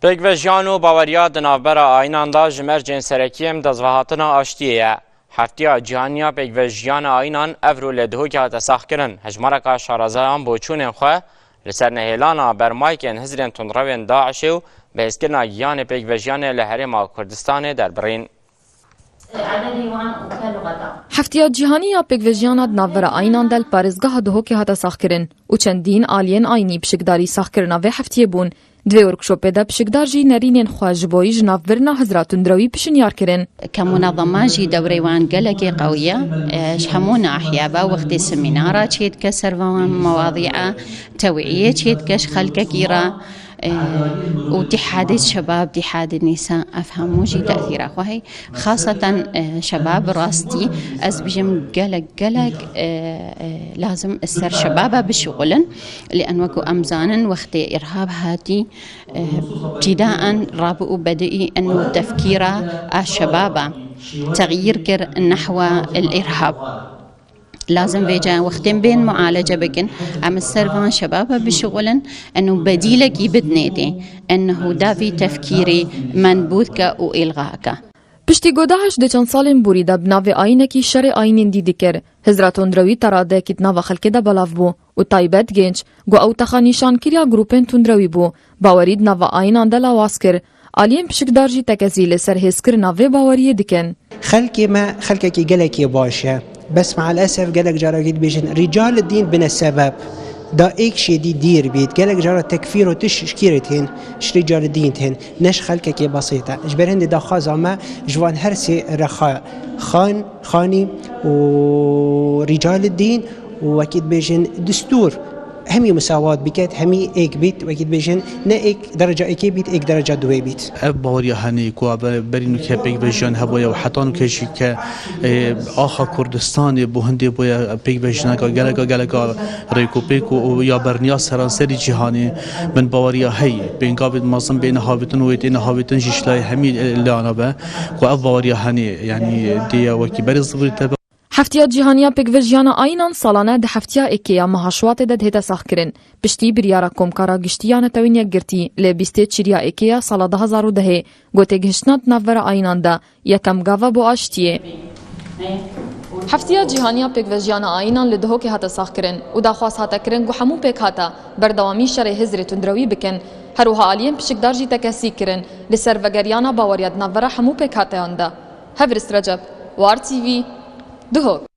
Pêkvejiyan û baweriya di navbera ayînan da ji mercên serekiyên dezvehatina aştiyê ye. Heftiya cîhaniya pêkvejiyana ayînan ev rû lê dihokê hate saxkirin. Hejmareka şarezeyan boçûnên xwe li ser nehêlana bermayekên hizrên tundrewên Daişê û bihêzkirina giyanê pêkvejiyanê li Herêma Kurdistanê derbirîn. Heftiya cîhaniya pêkvejiyana di navbera ayînan de li parêzgeha dihokê hate saxkirin û çendîn aliyên ayînî pişikdarî saxkirina vê heftiyê bûn. Divê workshopê de pişikdar jî nerînên xwe ji bo ji navbirina hizra tundrewî pişinyar kirin. كمنظمة جي دوري وان قلقي قوية هەموو ناحية وقتی سمینارا چێت کە سەروان مواضيع توعية چێت کەش خەلکێکی را واتحاد الشباب اتحاد النساء أفهموا جي تأثير أخوهي خاصة شباب راستي أزبجم قلق لازم السر شبابه بشغلا لأن وكو أمزانا وقت إرهاب هاتي ابتداء رابئ بدئي أنه تفكير الشباب تغيير كر نحو الإرهاب لازم بيجا وقتين بين معالجة بكن عم السرفان شبابها بشغلا أنه بديلك يبدنيتي أنه دافي تفكيري منبوذك وإلغاك Piştî Godaş di çend salên borî de bi navê ayînekî şerê ayînên dî dikir. Hizra tundrewî teradeyekî di nava xelkê de belav bû û taybet genç got ew texa nîşankiriya grûpên tundrewî bû. Bawerî di nava ayînan de lawas kir. Aliyên pişikdar jî tekezî li ser hêzkirina vê baweriyê dikin. خلكي ما خلكي قلكي باشا بس مع الأسف قالك جارة جد بيجن رجال الدين بنا السبب دا ايك شي دي دير بيت قالك جارة تكفير وتشكيرتهن ش رجال الدين تهن نش خلكي بسيطة جبرهن دا خازا ما جوان هرسي رخاء خاني ورجال الدين وأكيد بيجن دستور همي مساواة بكات همي ايك بيت وأكيد بيجن نا ايك درجة ايك بيت ايك درجة دوي بيت باوريا هني كوا برينو كبيك بيجن هبويا وحتان كشي ك آخا كردستان بوهندي بويا بيك بيجنا قالك ريكو بيكو ويا برنيا سرانسري جهاني من باوريا هي بين قابل مازن بين هابتن ويتين هابتن جيشلاي همي اللي انا با كوا باوريا هني يعني دي وكي بري صفر Heftiya cîhaniya pêkvejiyana ayînan salane di heftiya êkêya Mehaşwatê de dihête saxkirin. Piştî biryara Komkara Giştîya Netewîn yekgirtî lê bîstê çîriya êkêya sala 2010 gotê gihiştina di navbera ayînan de yekem gava bo aştiyê. Heftiya cîhaniya pêkvejiyana ayînan li dihokê hate saxkirin û daxwaz hate kirin ku hemû pêk hata berdewamî şerê hizrê tundrewî bikin. Herûha aliyên pişikdar jî tekesî kirin li ser vegeriyana baweriya di navbera hemû pêk hateyan de. Hevris Recep, War TV, Duhok.